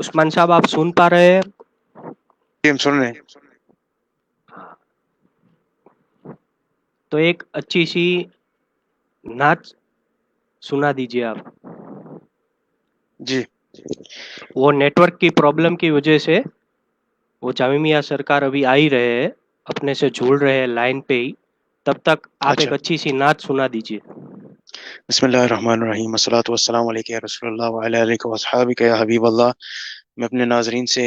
عثمان صاحب آپ سن پا رہے ہیں؟ جی ہم سن رہے ہیں. تو ایک اچھی سی نعت سنا دیجیے آپ. جی وہ نیٹ ورک کی پرابلم کی وجہ سے وہ جامعہ سرکار ابھی آ ہی رہے ہیں، اپنے سے جڑ رہے ہیں لائن پہ ہی، تب تک آپ اچھا. ایک اچھی سی نعت سنا دیجیے. بسم اللہ الرحمن الرحیم، والصلاۃ والسلام علیک یا رسول اللہ وعلی آلک واصحابک یا حبیب اللہ. میں اپنے ناظرین سے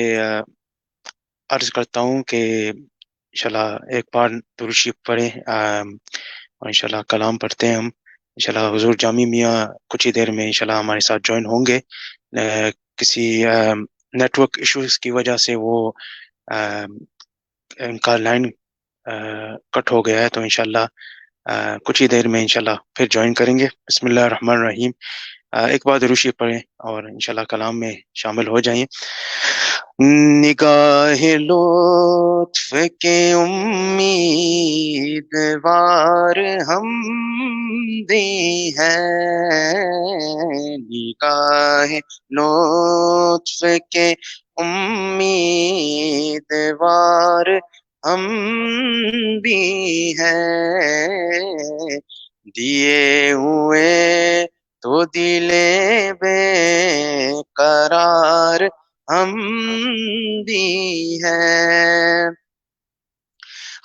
عرض کرتا ہوں کہ انشاءاللہ ایک بار درود شریف پڑھیں اور انشاءاللہ کلام پڑھتے ہیں ہم. انشاءاللہ حضور جامی میاں کچھ ہی دیر میں انشاءاللہ ہمارے ساتھ جوائن ہوں گے. کسی نیٹ ورک ایشوز کی وجہ سے وہ ان کا لائن کٹ ہو گیا ہے، تو انشاءاللہ کچھ ہی دیر میں انشاءاللہ پھر جوائن کریں گے. بسم اللہ الرحمن الرحیم. ایک بار درود شریف پڑھیں اور انشاءاللہ کلام میں شامل ہو جائیں. نگاہ لطف کے امیدوار ہم بھی ہیں، نگاہ لطف کے امیدوار ہم بھی ہیں، دیے ہوئے تو دل بے قرار ہم بھی ہیں،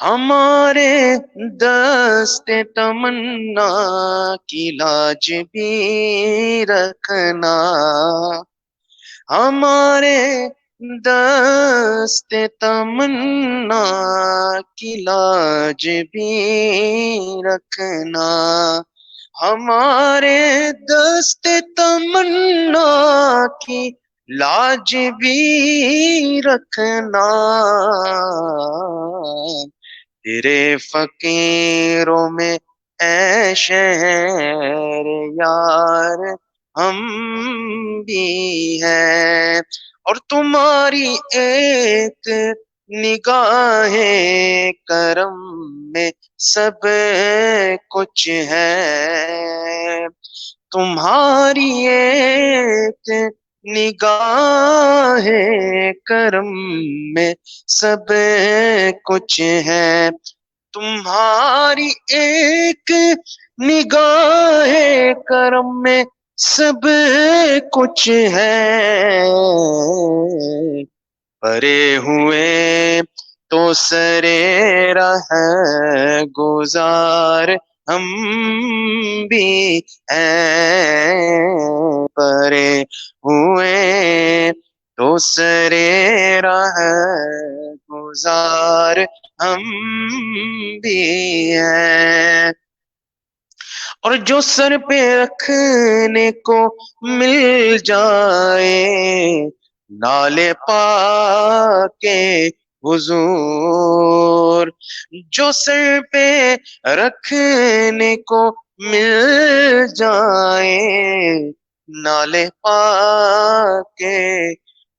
ہمارے دست تمنا کی لاج بھی رکھنا، ہمارے دست تمنا کی لاج بھی رکھنا، ہمارے دست تمنا کی لاج بھی رکھنا، تیرے فقیروں میں اے شہر یار ہم بھی ہیں، اور تمہاری ایک نگاہ کرم میں سب کچھ ہے، تمہاری ایک نگاہ کرم میں سب کچھ ہے، تمہاری ایک نگاہ کرم میں سب کچھ ہے، پرے ہوئے تو سرے رہ گزار ہم بھی ہیں، پرے ہوئے تو سرے رہ گزار ہم بھی ہیں، اور جو سر پہ رکھنے کو مل جائے نالے پاکے حضور، جو سر پہ رکھنے کو مل جائے نالے پاکے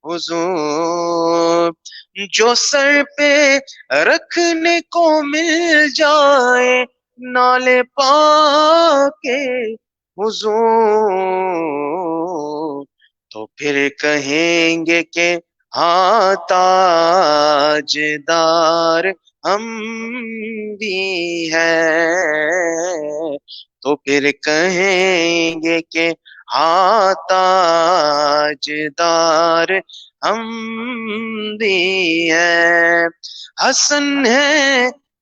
حضور، جو سر پہ رکھنے کو مل جائے نالے پاکے حضور، تو پھر کہیں گے کہ ہاں تاجدار ہم بھی ہیں، تو پھر کہیں گے کہ ہاں تاجدار ہم بھی ہیں، حسن ہے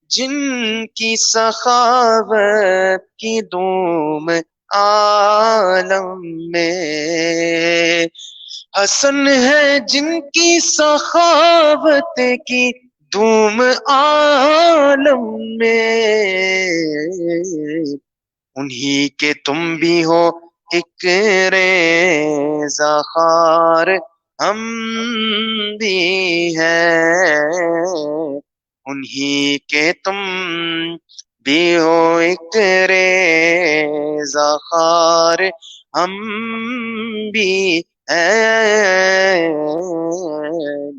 جن کی سخاوت کی دوم عالم میں، حسن ہے جن کی سخاوت کی دوم عالم میں، انہی کے تم بھی ہو ایک ریزہ خار ہم بھی ہیں، انہی کے تم بھی ہو ایک ریزہ خار ہم بھی ہیں،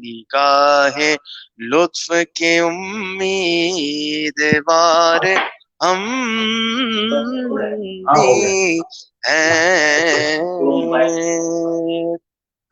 نگاہ لطف کے امیدوار ہم بھی ہیں.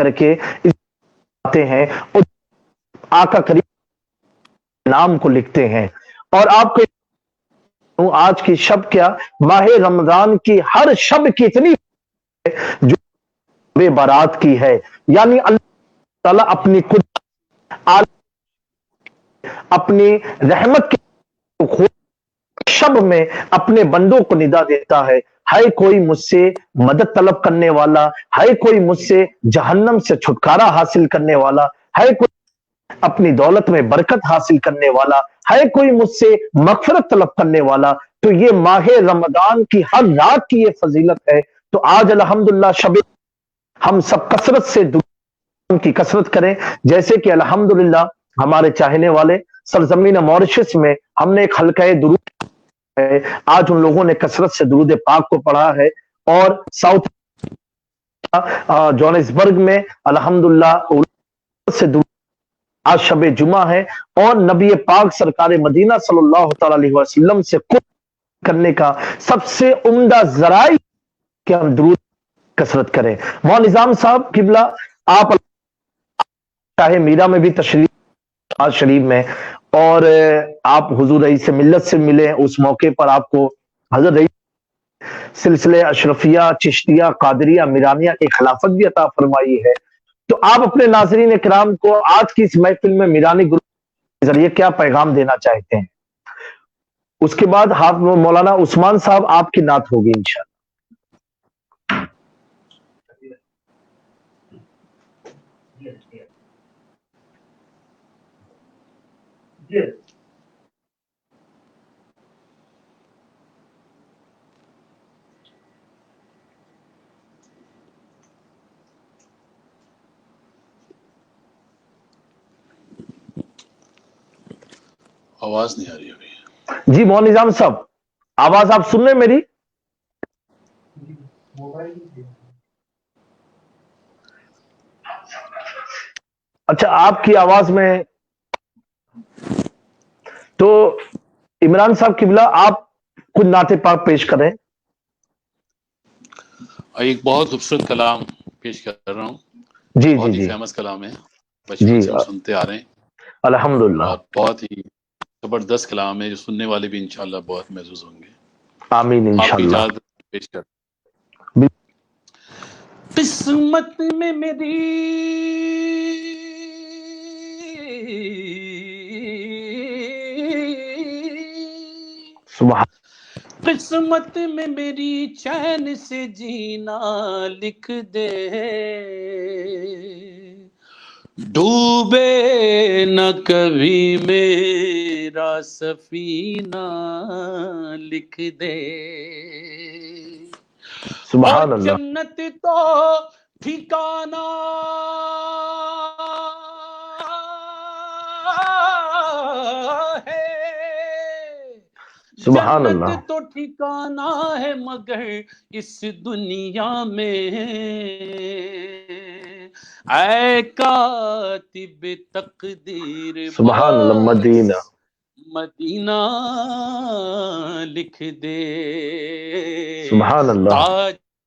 کر کے آتے ہیں اور آقا کریم نام کو لکھتے ہیں. اور آپ کو آج کی شب کیا ماہ رمضان کی ہر شب کی اتنی جو بے بارات کی ہے، یعنی اللہ تعالیٰ اپنی اپنی رحمت کے شب میں اپنے بندوں کو ندا دیتا ہے، ہے کوئی مجھ سے مدد طلب کرنے والا، ہے کوئی مجھ سے جہنم سے چھٹکارا حاصل کرنے والا، ہے کوئی اپنی دولت میں برکت حاصل کرنے والا، ہے کوئی مجھ سے مغفرت طلب کرنے والا. تو یہ ماہ رمضان کی ہر رات کی یہ فضیلت ہے. تو آج الحمدللہ شب ہم سب کثرت سے کی کثرت کریں، جیسے کہ الحمدللہ ہمارے چاہنے والے سرزمین ماریشس میں ہم نے ایک حلقہ درود ہے، آج ان لوگوں نے کثرت سے درود پاک کو پڑھا ہے. اور ساؤتھ جوہانسبرگ میں الحمدللہ سے درود، آج شب جمعہ ہے اور نبی پاک سرکار مدینہ صلی اللہ تعالی علیہ وسلم سے قرب کرنے کا سب سے عمدہ ذرائع کہ ہم درود کثرت کریں. مولانا نظام صاحب قبلہ آپ شاہ میرا میں بھی تشریف آج شریف میں، اور آپ حضور رئیس ملت سے ملے، اس موقع پر آپ کو حضرت رئیس سلسلے اشرفیہ چشتیہ قادریہ میرانیہ کی خلافت بھی عطا فرمائی ہے. تو آپ اپنے ناظرین کرام کو آج کی اس محفل میں میرانی گروپ کے ذریعے کیا پیغام دینا چاہتے ہیں؟ اس کے بعد مولانا عثمان صاحب آپ کی نعت ہوگی انشاءاللہ. آواز نہیں آ رہی ابھی. جی مولانا نظام صاحب آواز آپ سن رہے ہیں میری؟ اچھا آپ کی آواز میں تو عمران صاحب قبلہ آپ کچھ نعت پاک پیش کریں. ایک بہت خوبصورت کلام پیش کر رہا ہوں. جی بہت جی ہی جی فیمس کلام ہے، بچپن سے ہم سنتے آ رہے ہیں الحمدللہ. اور بہت ہی زبردست کلام ہے جو سننے والے بھی انشاءاللہ بہت محظوظ ہوں گے. آمین آپ کی انشاءاللہ. اجازت پیش کر. قسمت میں میری سبحان قسمت میں میری چین سے جینا لکھ دے، ڈوبے نہ کبھی میرا سفینہ لکھ دے. اور سبحان اللہ. جنت تو ٹھکانہ ہے، سبحان جنت اللہ. تو ٹھکانہ ہے مگر اس دنیا میں اے کاتب تقدیر سبحان اللہ. مدینہ بس مدینہ لکھ دے. سبحان اللہ.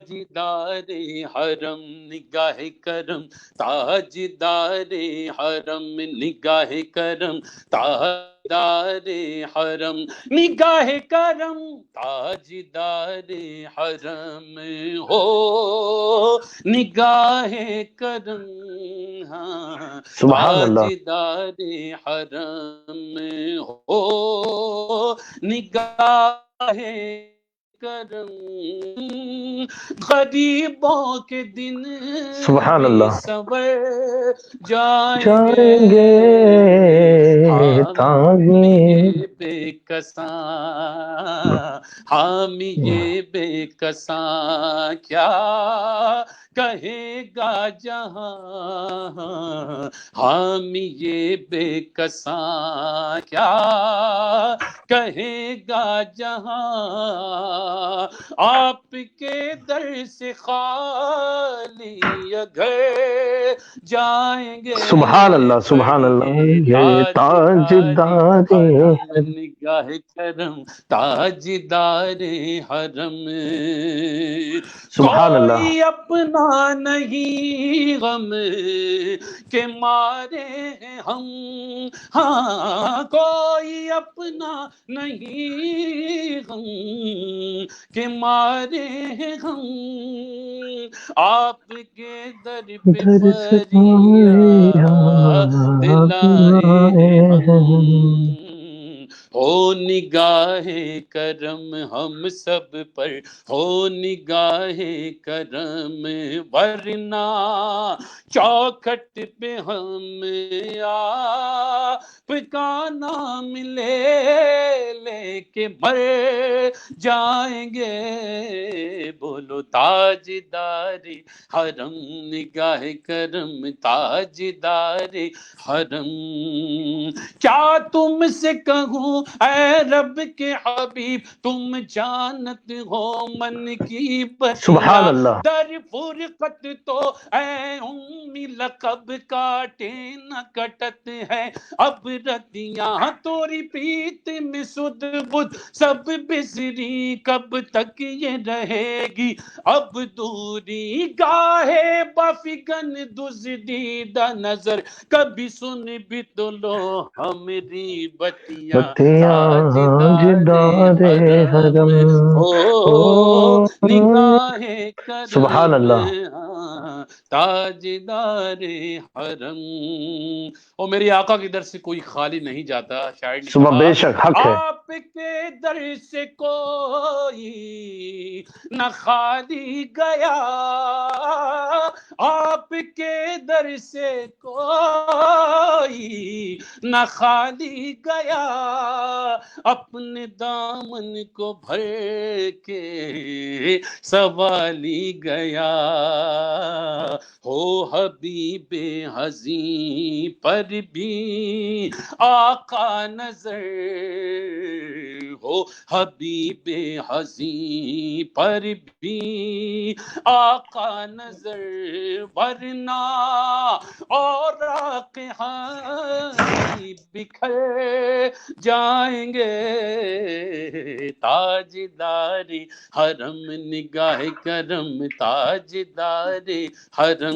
تاجدار حرم نگاہ کرم، تاجدار حرم نگاہ کرم، تاجدار حرم نگاہ کرم، تاجدار حرم ہو نگاہ کرم. ہاں سبحان اللہ. تاجدار حرم ہو نگاہ کرم. غریبوں کے دن سبحان بھی اللہ. سنور جائیں جائیں گے، گے حامی تعمیر. یہ بے کساں، حامی یہ بے کساں کیا کہے گا جہاں، حامی یہ بے کساں کیا کہے گا جہاں. آپ کے در سے خالی اگر جائیں گے، سبحان اللہ. سبحان اللہ. یہ تاجدار حرم نگاہ کرم تاجدار حرم، سبحان اللہ، کوئی اپنا نہیں غم کے مارے ہیں ہم، ہاں کوئی اپنا نہیں غم کے مارے ہیں ہم، آپ کے در پہ در سے فریاد لائے ہیں ہم، ہم، ہو نگاہ کرم ہم سب پر، ہو نگاہ کرم، ورنہ چوکھٹ پہ ہم آپ کا نام لے کے مر جائیں گے، بولو تاجداری حرم نگاہ کرم تاجدار حرم، کیا تم سے کہوں اے رب کے حبیب، تم جانت ہو من کی سبحان بتیاں، اللہ، در فرقت تو اے امی لقب کاٹے نہ کٹت ہے اب رتیاں، توری پیت میں سد بدھ سب بسری، کب تک یہ رہے گی اب دوری، گاہے بفگن دزدیدہ نظر، کبھی سن بھی تو لو ہمری بتیاں، بتیاں تاجدار جدار حرم حرم، ہو او نگاہ سبحان کرم، اللہ، تاجدار حرم۔ اور میرے آقا کے در سے کوئی خالی نہیں جاتا، شاعر نے صبح کہا بے شک حق ہے، آپ کے در سے کوئی نہ خالی گیا، آپ کے در سے کوئی نہ خالی گیا، اپنے دامن کو بھر کے سوالی گیا، ہو حبیب حزین پر بھی آقا نظر، ہو حبیب حزین پر بھی آقا نظر، ورنہ اور حبیب بکھر جائیں گے، تاجداری حرم نگاہ کرم تاجدار حرم۔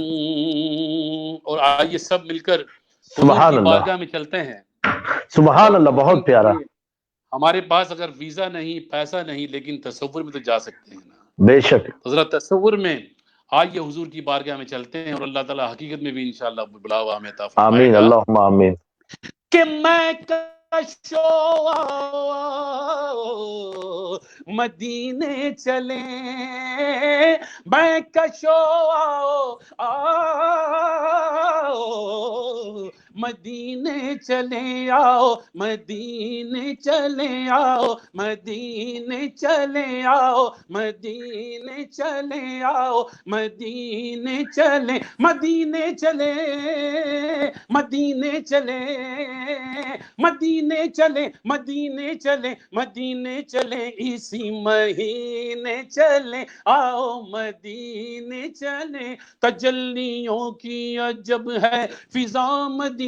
اور آئیے سب مل کر حضور سبحان کی اللہ، بارگاہ میں چلتے ہیں، سبحان اور اللہ، بہت کیونکہ پیارا، ہمارے پاس اگر ویزا نہیں پیسہ نہیں لیکن تصور میں تو جا سکتے ہیں نا، بے شک، تو ذرا تصور میں آئیے حضور کی بارگاہ میں چلتے ہیں، اور اللہ تعالیٰ حقیقت میں بھی انشاءاللہ بلاوا ہمیں عطا فرمائے آمین، گا اللہم آمین، کہ میں کشو مدینے چلیں، میں کشو مدینے چلے آؤ، مدینے چلے آؤ، مدینے چلے آؤ، مدینے چلے آؤ، مدینے چلے، مدینے چلے، مدینے چلے، مدینے چلے، مدینے چلے، مدینے چلے، اسی مہینے چلے آؤ، مدینے چلے، تجلیوں کی عجب ہے فضا مدینے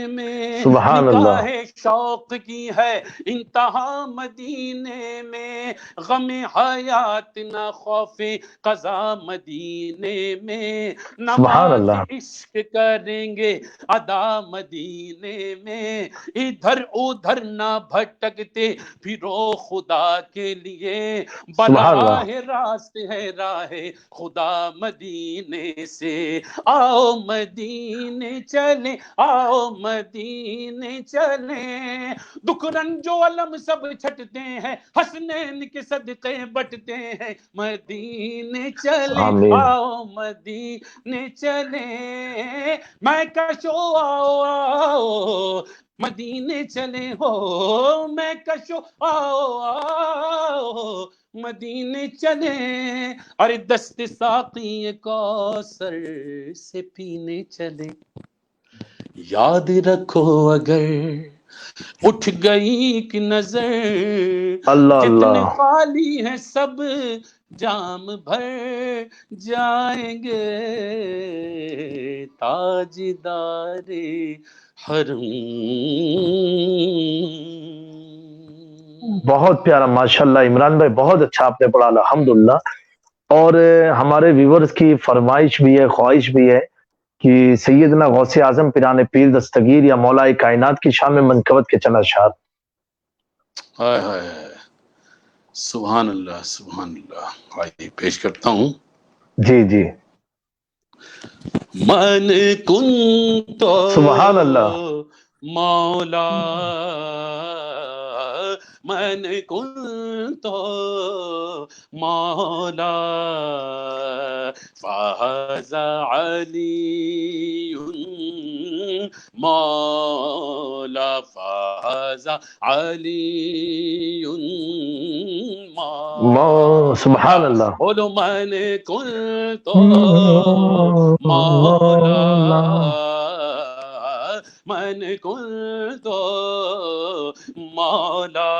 میں، سبحان اللہ، نگاہ شوق کی ہے انتہا مدینے میں، غم حیات نہ خوف قضا مدینے میں، سبحان نماز اللہ، عشق کریں گے ادا مدینے میں، ادھر ادھر نہ بھٹکتے پھرو خدا کے لیے، سبحان اللہ، براہ راست ہے راہ خدا مدینے سے، آؤ مدینے چلے، آؤ مدینے چلے، دکھ رنج و علم سب چھٹتے ہیں، حسنین کے صدقے بٹتے ہیں، مدینے چلے، آمین، آؤ مدینے چلے، میں کشو آؤ آؤ مدینے چلے، ہو میں کشو آؤ آؤ مدینے چلے، ارے دست ساقی کوثر سے پینے چلے، یاد رکھو اگر اٹھ گئی کہ نظر، اللہ جتنے اللہ، خالی ہیں سب جام بھر جائیں گے، تاجدار حرم۔ بہت پیارا ماشاءاللہ عمران بھائی، بہت اچھا آپ نے پڑھا الحمدللہ. اور ہمارے ویورز کی فرمائش بھی ہے، خواہش بھی ہے کہ سیدنا غوث اعظم پیران پیر دستگیر یا مولا کائنات کی شان میں منقبت کے چند اشعار. ہائے ہائے ہائے، سبحان اللہ سبحان اللہ. آئیے پیش کرتا ہوں. جی جی من کن تو سبحان اللہ. مولا، من کن تو مولا، فاز علی مولا، فاز علی سبحان مولا. اللہ. بولو من کن تو مولا، من کن تو مولا،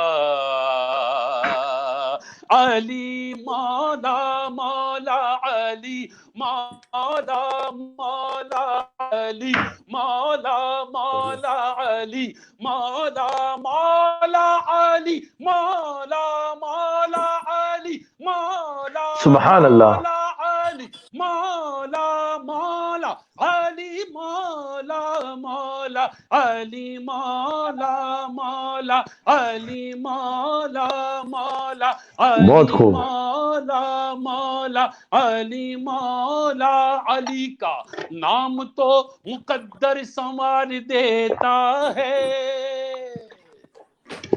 علی مولا، مولا علی مولا، مولا علی مولا، مولا علی مولا، مولا علی مولا، مولا علی مولا، سبحان اللہ. مولا علی مولا، مولا علی مولا، مولا علی مولا، مولا علی مولا، مولا بہت علی خوب. مولا، مولا علی مولا. علی کا نام تو مقدر سنوار دیتا ہے،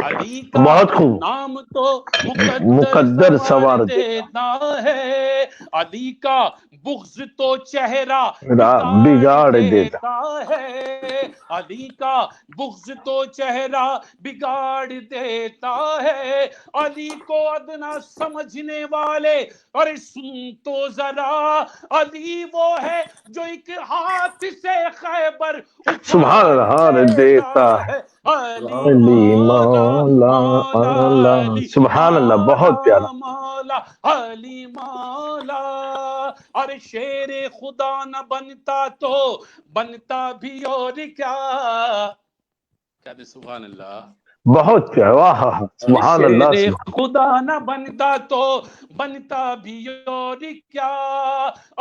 علی کا بہت خوب. نام تو مقدر مقدر سنوار سوار دے دیتا ہے، علی کا بغض تو چہرہ بگاڑ بگاڑ دیتا. دیتا ہے، علی کا بغض تو چہرہ بگاڑ دیتا ہے. علی کو ادنا سمجھنے والے، ارے سن تو ذرا، علی وہ ہے جو ایک ہاتھ سے خیبر سبحان اکھاڑ اللہ. ہار دیتا دیتا ہے ہے. علی علی مولا، مولا. مولا اللہ علی سبحان اللہ. مولا، بہت پیارا. مولا علی مولا. ارے شیر خدا نہ بنتا تو بنتا بھی اور کیا. کہتے سبحان اللہ. بہت پیارا. واہ سبحان اللہ. شیر سبحان. خدا نہ بنتا تو بنتا بھی اور کیا.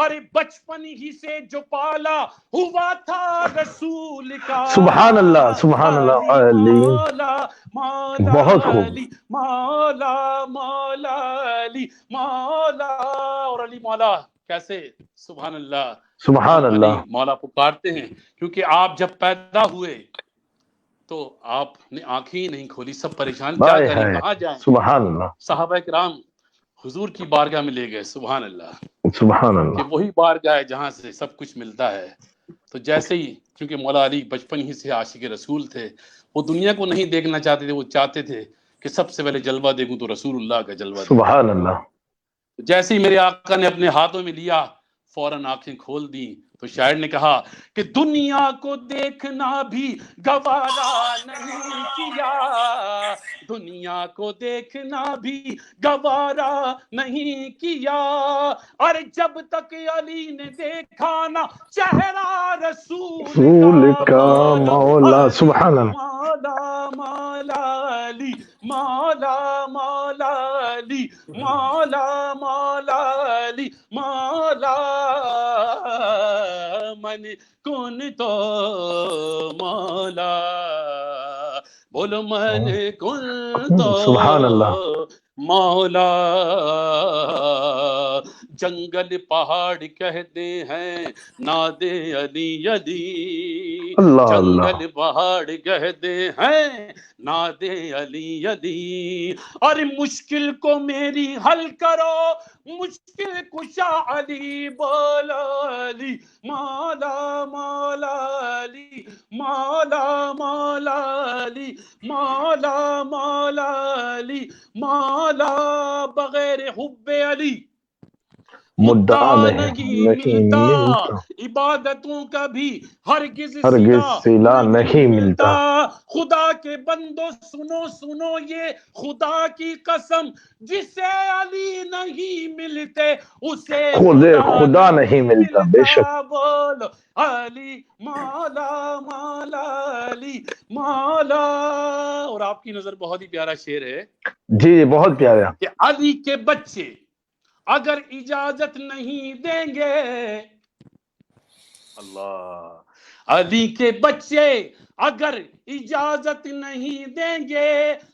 ارے بچپن ہی سے جو پالا ہوا تھا رسول کا، سبحان اللہ. سبحان اللہ. علی علی. مولا، مولا بہت خوب. علی مولا، مولا علی مولا. اور علی مولا کیسے؟ سبحان اللہ. سبحان ہم علی اللہ. مولا پکارتے ہیں کیونکہ آپ جب پیدا ہوئے تو آپ نے آنکھیں ہی نہیں کھولی، سب پریشان کیا ہائے کریں ہائے. کہاں جائیں. سبحان اللہ. صحابہ کرام حضور کی بارگاہ میں لے گئے. سبحان اللہ. سبحان کہ اللہ. وہی بارگاہ ہے جہاں سے سب کچھ ملتا ہے. تو جیسے ہی کیونکہ مولا علی بچپن ہی سے عاشق رسول تھے، وہ دنیا کو نہیں دیکھنا چاہتے تھے، وہ چاہتے تھے کہ سب سے پہلے جلوہ دیکھوں تو رسول اللہ کا جلوہ دیکھوں. سبحان اللہ. جیسے ہی میرے آقا نے اپنے ہاتھوں میں لیا، فوراً آنکھیں کھول دی. تو شاعر نے کہا کہ دنیا کو دیکھنا بھی گوارا نہیں کیا، دنیا کو دیکھنا بھی گوارا نہیں کیا. اور جب تک علی نے دیکھا نا چہرہ رسول رسول کا، کا مولا مولا. علی سبحان اللہ. مولا، مولا علی مولا، مولا علی مولا، مولا علی مولا. من کن تو مولا، بولو من کن تو سبحان اللہ. مولا. جنگل پہاڑ کہتے ہیں ناد علی علی، اللہ اللہ. جنگل پہاڑ کہتے ہیں ناد علی علی. اور مشکل کو میری حل کرو، مشکل کشا علی بولو علی مولا، مولا علی مولا، مولا علی مولا، مولا علی مولا. بغیر حب علی مدعا نہیں ملتا، عبادتوں کا بھی ہرگز صلہ نہیں ملتا۔ خدا کے بندو سنو سنو یہ خدا کی قسم، جسے علی نہیں ملتے اسے خدا نہیں ملتا، بے شک۔ بولو علی مولا مولا علی مولا۔ اور آپ کی نظر بہت ہی پیارا شعر ہے جی بہت پیارا، کہ علی کے بچے اگر اجازت نہیں دیں گے، اللہ، علی کے بچے اگر اجازت نہیں دیں گے،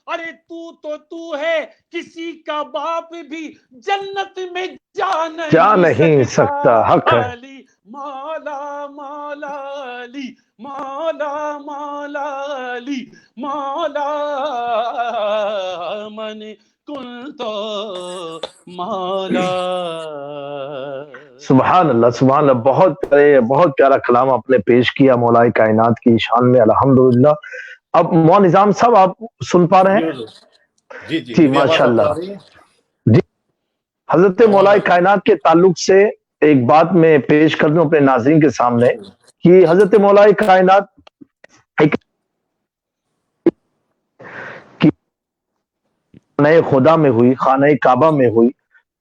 ارے تو ہے کسی کا باپ بھی جنت میں جا نہیں سکتا، حق ہے۔ علی مولا مولا علی مولا مولا علی مولا من کن تو مولا۔ سبحان اللہ سبحان اللہ، بہت پیارا کلام آپ نے پیش کیا مولائے کائنات کی شان میں، الحمدللہ۔ اب مو نظام صاحب آپ سن پا رہے ہیں؟ جی ماشاء اللہ۔ جی حضرت مولائے کائنات کے تعلق سے ایک بات میں پیش کر دوں اپنے ناظرین کے سامنے کہ حضرت مولائے کائنات ایک خانہ خدا میں ہوئی، خانہ کعبہ میں ہوئی،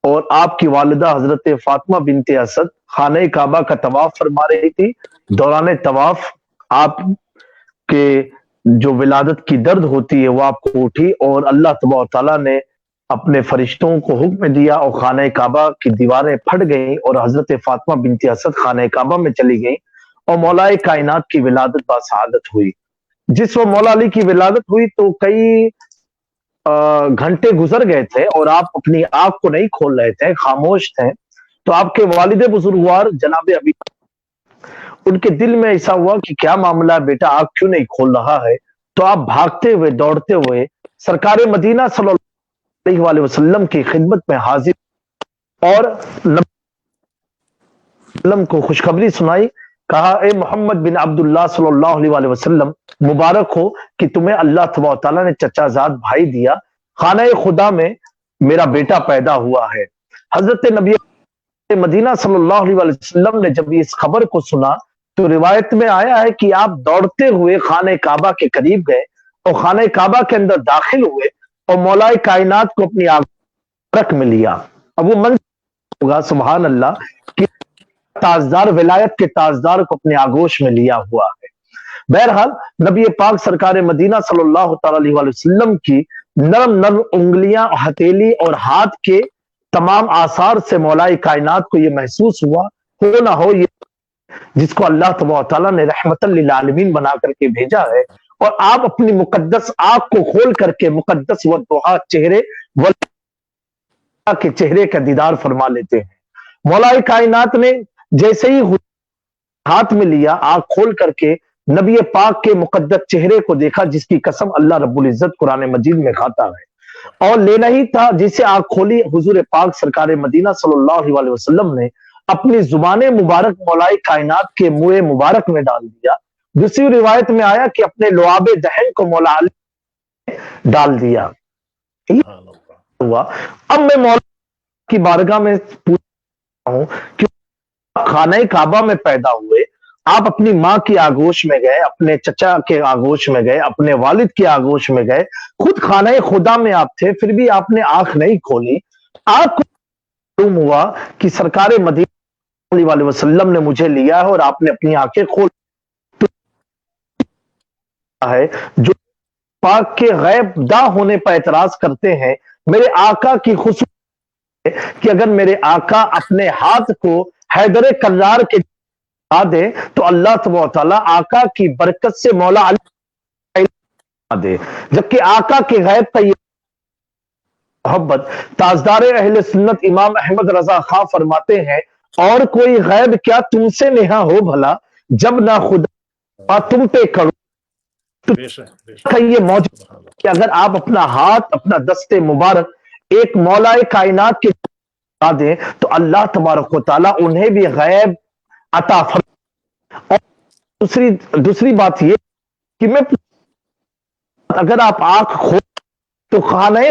اور آپ کی والدہ حضرت فاطمہ بنت اسد خانہ کعبہ کا طواف فرما رہی تھی۔ دوران طواف آپ کے جو ولادت کی درد ہوتی ہے وہ آپ کو اٹھی، اور اللہ تبارک و تعالیٰ نے اپنے فرشتوں کو حکم دیا اور خانہ کعبہ کی دیواریں پھٹ گئیں اور حضرت فاطمہ بنت اسد خانہ کعبہ میں چلی گئیں اور مولا کائنات کی ولادت باسعادت ہوئی۔ جس وہ مولا علی کی ولادت ہوئی تو کئی گھنٹے گزر گئے تھے اور آپ اپنی آنکھ کو نہیں کھول رہے تھے، خاموش تھے۔ تو آپ کے والد بزرگوار جناب ابی ان کے دل میں ایسا ہوا کہ کیا معاملہ ہے بیٹا، آنکھ کیوں نہیں کھول رہا ہے؟ تو آپ بھاگتے ہوئے دوڑتے ہوئے سرکار مدینہ صلی اللہ علیہ وآلہ وسلم کی خدمت میں حاضر اور نبی وسلم کو خوشخبری سنائی۔ کہا اے محمد بن عبداللہ صلی اللہ علیہ وآلہ وسلم، مبارک ہو کہ تمہیں اللہ تبارک و تعالیٰ نے چچا زاد بھائی دیا، خانہ خدا میں میرا بیٹا پیدا ہوا ہے۔ حضرت نبی مدینہ صلی اللہ علیہ وآلہ وسلم نے جب اس خبر کو سنا تو روایت میں آیا ہے کہ آپ دوڑتے ہوئے خانہ کعبہ کے قریب گئے اور خانہ کعبہ کے اندر داخل ہوئے اور مولا کائنات کو اپنی آنکھ میں لیا۔ اب وہ منظر ہوگا سبحان اللہ کہ تاجدار ولایت کے تاجدار کو اپنے آگوش میں لیا ہوا ہے۔ بہرحال نبی پاک سرکار مدینہ صلی اللہ تعالی علیہ وآلہ وسلم کی نرم نرم انگلیاں، ہتھیلی اور ہاتھ کے تمام آثار سے مولا کائنات کو یہ محسوس ہوا، ہو نہ ہو یہ جس کو اللہ تبارک و تعالیٰ نے رحمت للعالمین بنا کر کے بھیجا ہے، اور آپ اپنی مقدس آنکھ کو کھول کر کے مقدس والضحیٰ چہرے کے چہرے کا دیدار فرما لیتے ہیں۔ مولا کائنات نے جیسے ہی ہاتھ میں لیا، آنکھ کھول کر کے نبی پاک کے مقدس چہرے کو دیکھا، جس کی قسم اللہ رب العزت قرآن مجید میں کھاتا ہے، اور لینا ہی تھا جسے آنکھ کھولی حضور پاک سرکار مدینہ صلی اللہ علیہ وسلم نے اپنی زبان مبارک مولا کائنات کے منہ مبارک میں ڈال دیا۔ دوسری روایت میں آیا کہ اپنے لعاب دہن کو مولا علی نے ڈال دیا۔ ہوا اب میں مولا کی بارگاہ میں پوچھتا ہوں کہ خانہ کعبہ میں پیدا ہوئے، آپ اپنی ماں کی آگوش میں گئے، اپنے چچا کے آگوش میں گئے، اپنے والد کی آگوش میں گئے، خود خانہ خدا میں آپ تھے، پھر بھی آپ نے آنکھ نہیں کھولی۔ آپ کو معلوم ہوا کہ سرکار مدینہ صلی اللہ علیہ وسلم نے مجھے لیا ہے اور آپ نے اپنی آنکھیں کھول ہے۔ جو پاک کے غیب دا ہونے پر اعتراض کرتے ہیں، میرے آقا کی خصوصیت ہے کہ اگر میرے آقا اپنے ہاتھ کو حیدر کرار کے دے تو اللہ تبارک و تعالیٰ آقا کی برکت سے مولا علی دے، جبکہ آقا کے غیب کا یہ محبت تاجدار اہل سنت امام احمد رضا خان فرماتے ہیں، اور کوئی غیب کیا تم سے نہا ہو بھلا، جب نہ خدا تم پہ کرو۔ یہ موجود کہ اگر آپ اپنا ہاتھ، اپنا دست مبارک ایک مولا کائنات کے دیں تو اللہ تبارک و تعالیٰ انہیں بھی غیب عطا فرمائے۔ اور دوسری بات یہ کہ میں اگر آپ آنکھ کھول تو خانہ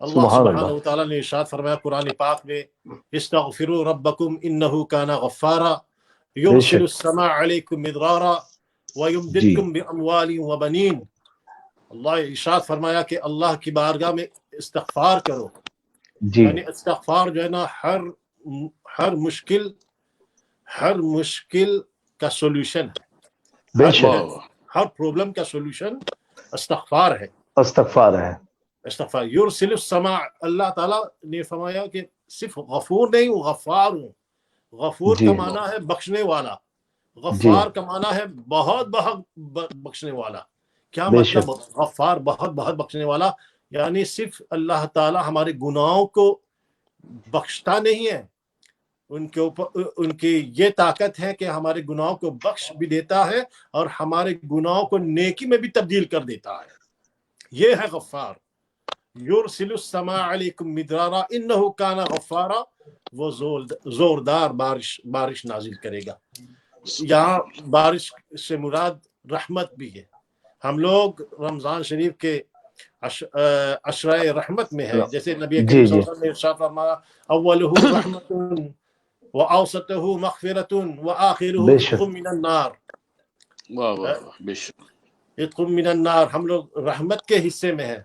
اللہ سبحان سبحانہ اللہ. وتعالی نے ارشاد فرمایا قرآن پاک میں استغفروا ربکم انہ کان غفارا یرسل السماء علیکم مدرارا ویمددکم باموال وبنین. اللہ ارشاد فرمایا کہ اللہ کی بارگاہ میں استغفار کرو. جی یعنی استغفار جو ہے نا ہر مشکل کا سولوشن ہے. بے شک ہر پرابلم کا سولوشن استغفار ہے. استغفار ہے. استغفار. یرسل السماء، اللہ تعالیٰ نے فرمایا کہ صرف غفور نہیں ہوں، غفار ہوں. غفور جی کا معنی ہے بخشنے والا، غفار کا معنی ہے بہت بہت بخشنے والا. کیا بے مطلب غفار بہت بہت بخشنے والا؟ یعنی صرف اللہ تعالیٰ ہمارے گناہوں کو بخشتا نہیں ہے، ان کے اوپر ان کی یہ طاقت ہے کہ ہمارے گناہوں کو بخش بھی دیتا ہے اور ہمارے گناہوں کو نیکی میں بھی تبدیل کر دیتا ہے. یہ ہے غفار. یرسل السماء علیکم مدرارا انہ کان غفارا، وہ زوردار بارش نازل کرے گا. یہاں بارش سے مراد رحمت بھی ہے. ہم لوگ رمضان شریف کے عشرۂ رحمت میں ہے، جیسے نبی کریم صلی اللہ علیہ وسلم نے ارشاد فرمایا اولہ رحمت واوسطہ مغفرۃ واخرہ عتق من النار. عتق من النار، ہم لوگ رحمت کے حصے میں ہیں.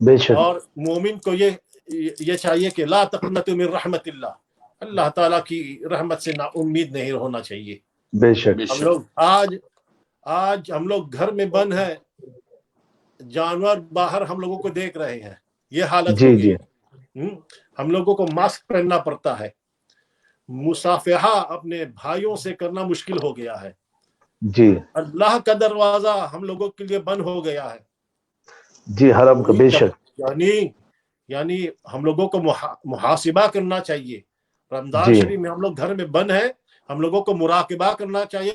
بے شک. اور مومن کو یہ چاہیے کہ لا تقنطوا من رحمت اللہ، اللہ تعالیٰ کی رحمت سے نا امید نہیں ہونا چاہیے. بے شک. ہم لوگ آج ہم لوگ گھر میں بند ہیں، جانور باہر ہم لوگوں کو دیکھ رہے ہیں، یہ حالت جی ہوگی. ہم لوگوں کو ماسک پہننا پڑتا ہے، مصافحہ اپنے بھائیوں سے کرنا مشکل ہو گیا ہے. جی اللہ کا دروازہ ہم لوگوں کے لیے بند ہو گیا ہے. جی حرم کا. بے شک. یعنی ہم لوگوں کو محاسبہ کرنا چاہیے. رمضان شریف میں ہم لوگ گھر میں بند ہیں، ہم لوگوں کو مراقبہ کرنا چاہیے،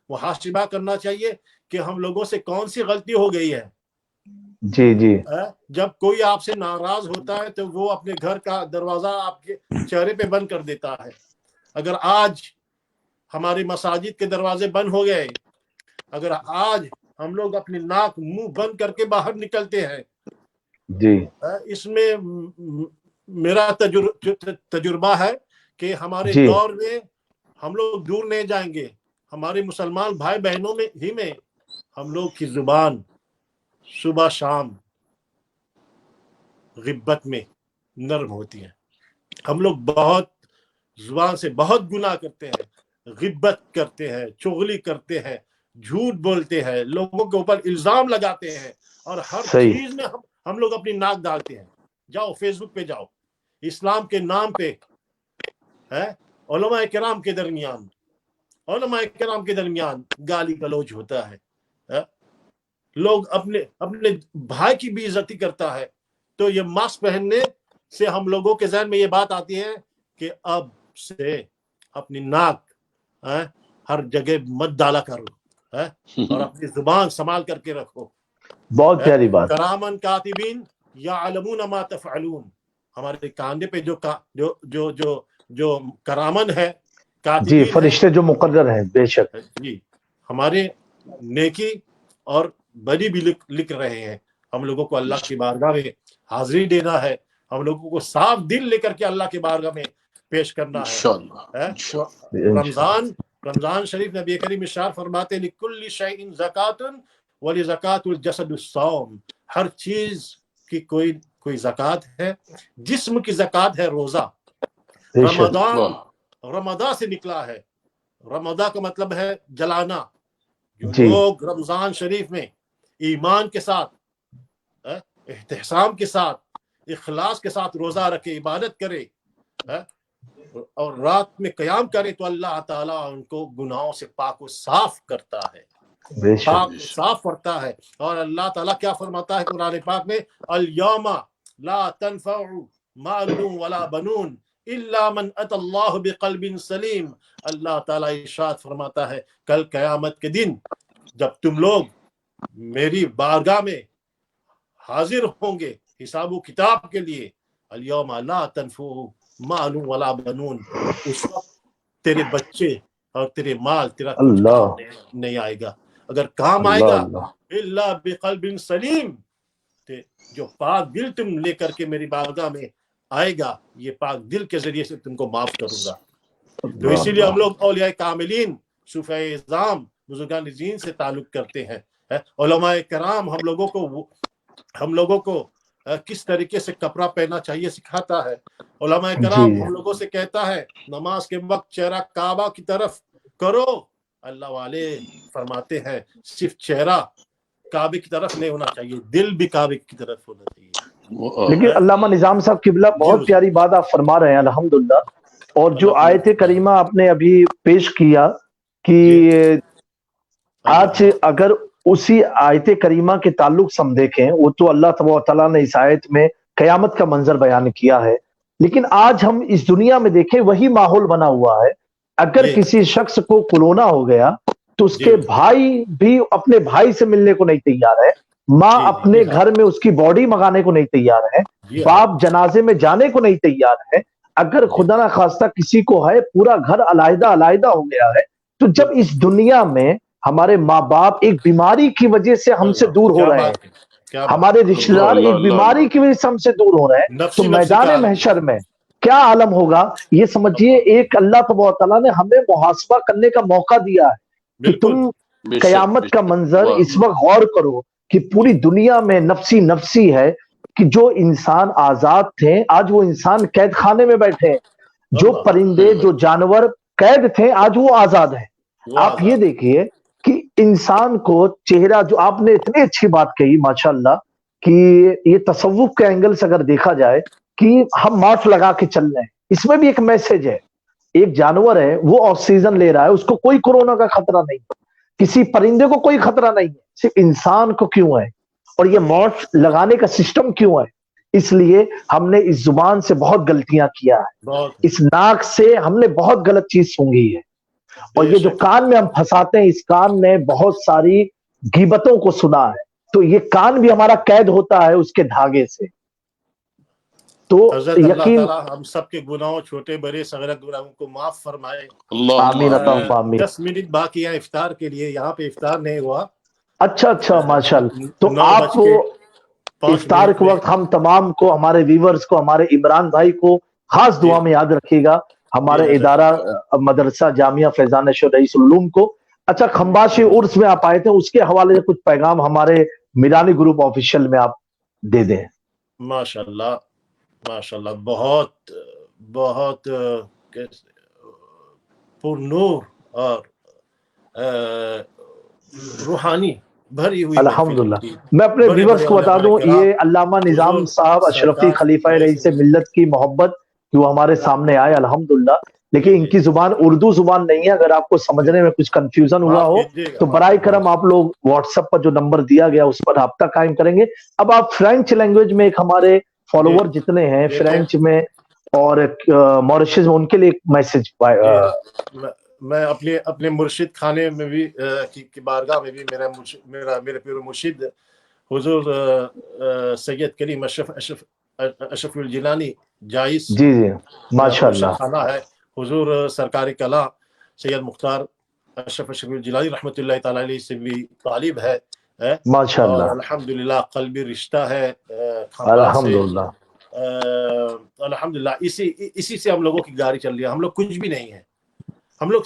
محاسبہ کرنا چاہیے کہ ہم لوگوں سے کون سی غلطی ہو گئی ہے. جی جی. جب کوئی آپ سے ناراض ہوتا ہے تو وہ اپنے گھر کا دروازہ آپ کے چہرے پہ بند کر دیتا ہے. اگر آج ہماری مساجد کے دروازے بند ہو گئے، اگر آج ہم لوگ اپنی ناک منہ بند کر کے باہر نکلتے ہیں، جی اس میں میرا تجربہ ہے کہ ہمارے دور میں ہم لوگ دور نہیں جائیں گے. ہمارے مسلمان بھائی بہنوں میں ہی میں ہم لوگ کی زبان صبح شام غیبت میں نرم ہوتی ہے. ہم لوگ بہت زبان سے بہت گناہ کرتے ہیں، غیبت کرتے ہیں، چغلی کرتے ہیں، جھوٹ بولتے ہیں، لوگوں کے اوپر الزام لگاتے ہیں، اور ہر چیز میں ہم لوگ اپنی ناک ڈالتے ہیں. جاؤ فیس بک پہ جاؤ، اسلام کے نام پہ علماء کرام کے درمیان گالی گلوچ ہوتا ہے. لوگ اپنے بھائی کی بھی عزتی کرتا ہے. تو یہ ماسک پہننے سے ہم لوگوں کے ذہن میں یہ بات آتی ہے کہ اب سے اپنی ناک ہر جگہ مت ڈالا کرو، اور اپنی زبان سنبھال کر کے رکھو. بہت پیاری بات. کرامن کاتبین یعلمون ما تفعلون، ہمارے کاندھے پہ جو کرامن ہے، جی فرشتے جو مقرر ہیں. بے شک. جی ہمارے نیکی اور بری بھی لکھ رہے ہیں. ہم لوگوں کو اللہ کی بارگاہ میں حاضری دینا ہے، ہم لوگوں کو صاف دل لے کر کے اللہ کی بارگاہ میں پیش کرنا ہے. رمضان شریف نبی کریم ارشاد فرماتے لکل شیء زکات ولزکات الجسد الصوم، ہر چیز کی کوئی زکات ہے. جسم کی زکات ہے روزہ. رمضان سے نکلا ہے. رمضان کا مطلب ہے جلانا. جو لوگ رمضان شریف میں ایمان کے ساتھ، احتسام کے ساتھ، اخلاص کے ساتھ روزہ رکھے، عبادت کرے اور رات میں قیام کرے، تو اللہ تعالیٰ ان کو گناہوں سے پاک و صاف کرتا ہے، پاک و صاف کرتا ہے. اور اللہ تعالیٰ کیا فرماتا ہے قرآن پاک میں؟ الیوم لا تنفع مال ولا بنون الا من اتى اللہ بقلب سلیم. اللہ تعالیٰ ارشاد فرماتا ہے کل قیامت کے دن جب تم لوگ میری بارگاہ میں حاضر ہوں گے حساب و کتاب کے لیے، الیوم لا تنفع مال ولا بنون، اس وقت تیرے بچے اور تیرے مال تیرا کچھ کام نہیں آئے گا. اگر کام آئے گا الا بقلب سلیم، جو پاک دل تم لے کر کے میری بارگاہ میں آئے گا یہ پاک دل کے ذریعے سے تم کو معاف کروں گا. تو اسی لیے ہم لوگ اولیاء کاملین صوفیاء اعظام بزرگان دین سے تعلق کرتے ہیں. علماء کرام ہم لوگوں کو کس طریقے سے کپڑا پہننا چاہیے سکھاتا ہے. علماء کرام ہم لوگوں سے کہتا ہے نماز کے وقت چہرہ کعبہ کی طرف کرو. اللہ والے فرماتے ہیں صرف چہرہ کعبے کی طرف نہیں ہونا چاہیے, دل بھی کعبے کی طرف ہونا چاہیے. لیکن علامہ نظام صاحب قبلہ بہت پیاری بات آپ فرما رہے ہیں الحمدللہ. اور جو آیت کریمہ آپ نے ابھی پیش کیا کہ آج اگر اسی آیت کریمہ کے تعلق سے ہم دیکھیں, وہ تو اللہ تبارک و تعالیٰ نے اس آیت میں قیامت کا منظر بیان کیا ہے, لیکن آج ہم اس دنیا میں دیکھیں وہی ماحول بنا ہوا ہے. اگر کسی شخص کو کورونا ہو گیا تو اس کے بھائی بھی اپنے بھائی سے ملنے کو نہیں تیار ہے, ماں اپنے گھر میں اس کی باڈی منگانے کو نہیں تیار ہے, باپ جنازے میں جانے کو نہیں تیار ہے. اگر خدا نہ خواستہ کسی کو ہے پورا گھر علیحدہ ہو گیا ہے. تو جب اس دنیا میں ہمارے ماں باپ ایک بیماری کی وجہ سے ہم سے دور ہو رہے ہیں, ہمارے رشتہ دار ایک بیماری کی وجہ سے ہم سے دور ہو رہے ہیں, تو میدان محشر میں کیا عالم ہوگا یہ سمجھیے. ایک اللہ تبارک و تعالیٰ نے ہمیں محاسبہ کرنے کا موقع دیا ہے کہ تم قیامت کا منظر اس وقت غور کرو کہ پوری دنیا میں نفسی نفسی ہے, کہ جو انسان آزاد تھے آج وہ انسان قید خانے میں بیٹھے ہیں, جو پرندے جو جانور قید تھے آج وہ آزاد ہیں. آپ یہ دیکھیے کہ انسان کو چہرہ, جو آپ نے اتنی اچھی بات کہی ماشاءاللہ, کہ یہ تصوف کے اینگل سے اگر دیکھا جائے کہ ہم ماسک لگا کے چل رہے ہیں, اس میں بھی ایک میسج ہے. ایک جانور ہے وہ آکسیجن لے رہا ہے, اس کو کوئی کورونا کا خطرہ نہیں, کسی پرندے کو کوئی خطرہ نہیں ہے, صرف انسان کو کیوں ہے. اور یہ ماسک لگانے کا سسٹم کیوں ہے؟ اس لیے ہم نے اس زبان سے بہت غلطیاں کیا ہے, اس ناک سے ہم نے بہت غلط چیز سونگھی ہے, اور یہ جو کان میں ہم پھنساتے ہیں, اس کان نے بہت ساری غیبتوں کو سنا ہے. تو یہ کان بھی ہمارا قید ہوتا ہے اس کے دھاگے سے. تو یقین ہم سب کے گناہوں چھوٹے بڑے صغیر گناہوں کو معاف فرمائے. آمین آمین. 10 منٹ باقی ہے افطار کے لیے, یہاں پہ افطار نہیں ہوا. اچھا ماشاءاللہ. تو آپ کو افطار کے وقت ہم تمام کو, ہمارے ویورز کو, ہمارے عمران بھائی کو خاص دعا میں یاد رکھیے گا, ہمارے ادارہ مدرسہ جامعہ فیضان شور رئیس العلوم کو. اچھا, خمباشی عرس میں آپ آئے تھے, اس کے حوالے سے کچھ پیغام ہمارے میرانی گروپ آفیشیل میں آپ دے دیں. ماشاءاللہ ماشاءاللہ, بہت بہت پر نور اور روحانی بھری ہوئی. الحمدللہ. میں اپنے ویورز کو بتا دوں, یہ علامہ نظام صاحب اشرفی خلیفہ رئیس ملت کی محبت کہ وہ ہمارے سامنے آئے الحمدللہ, لیکن ان کی زبان اردو زبان نہیں ہے. اگر آپ کو سمجھنے میں کچھ کنفیوژن ہوا ہو تو برائے کرم آپ لوگ واٹس ایپ پر جو نمبر دیا گیا اس پر رابطہ قائم کریں گے. اب آپ فرینچ لینگویج میں, ایک ہمارے فالوور جتنے ہیں فرینچ میں اور موریشس میں, ان کے لیے ایک میسج. میں اپنے مرشد خانے میں بھی کی بارگاہ میں بھی میرے پیر مرشد حضور سید کریم اشرف الجیلانی جائز جی ماشاءاللہ خانہ ہے. حضور سرکار کلا سید مختار اشرف الجیلانی رحمۃ اللہ تعالی علیہ سے بھی طالب ہے ماشاءاللہ. الحمدللہ قلبی رشتہ ہے الحمدللہ الحمدللہ. اسی سے ہم لوگوں کی گاڑی چل رہی ہے. ہم لوگ کچھ بھی نہیں ہے, ہم لوگ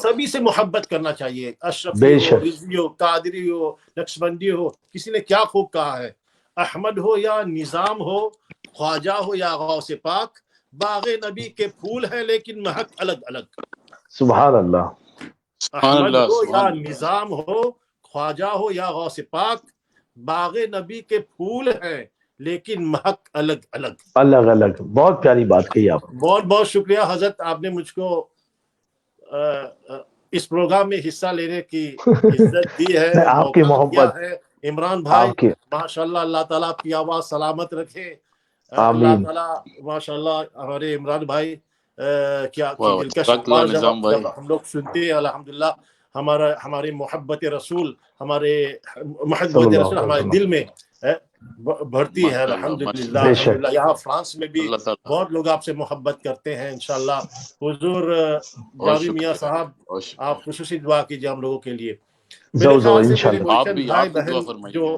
سبھی سے محبت کرنا چاہیے. اشرفی ہو, رضوی ہو, قادری ہو, نقشبندی ہو, کسی نے کیا خوب کہا ہے, احمد ہو یا نظام ہو, خواجہ ہو یا غوث پاک, باغ نبی کے پھول ہیں لیکن مہک الگ الگ. سبحان اللہ. احمد ہو یا نظام ہو, خواجہ ہو یا غوث پاک, باغ نبی کے پھول ہیں لیکن مہک الگ الگ. بہت پیاری بات کہی آپ. بہت بہت شکریہ حضرت, آپ نے مجھ کو اس پروگرام میں حصہ لینے کی عزت دی ہے, آپ کی محبت ہے. عمران بھائی ماشاءاللہ, اللہ تعالیٰ آپ کی آواز سلامت رکھے. اللہ تعالیٰ ماشاءاللہ ہمارے عمران بھائی کیا دلکش آواز جب ہم لوگ سنتے ہیں الحمدللہ, ہماری محبت رسول ہمارے دل میں بڑھتی ہے الحمدللہ. یہاں فرانس میں بھی بہت لوگ آپ سے محبت کرتے ہیں. انشاءاللہ حضور جاوی میاں صاحب آپ خصوصی دعا کیجیے ہم لوگوں کے لیے. میرے خیال سے میرے مرشد بھائی بہن جو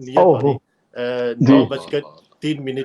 9:03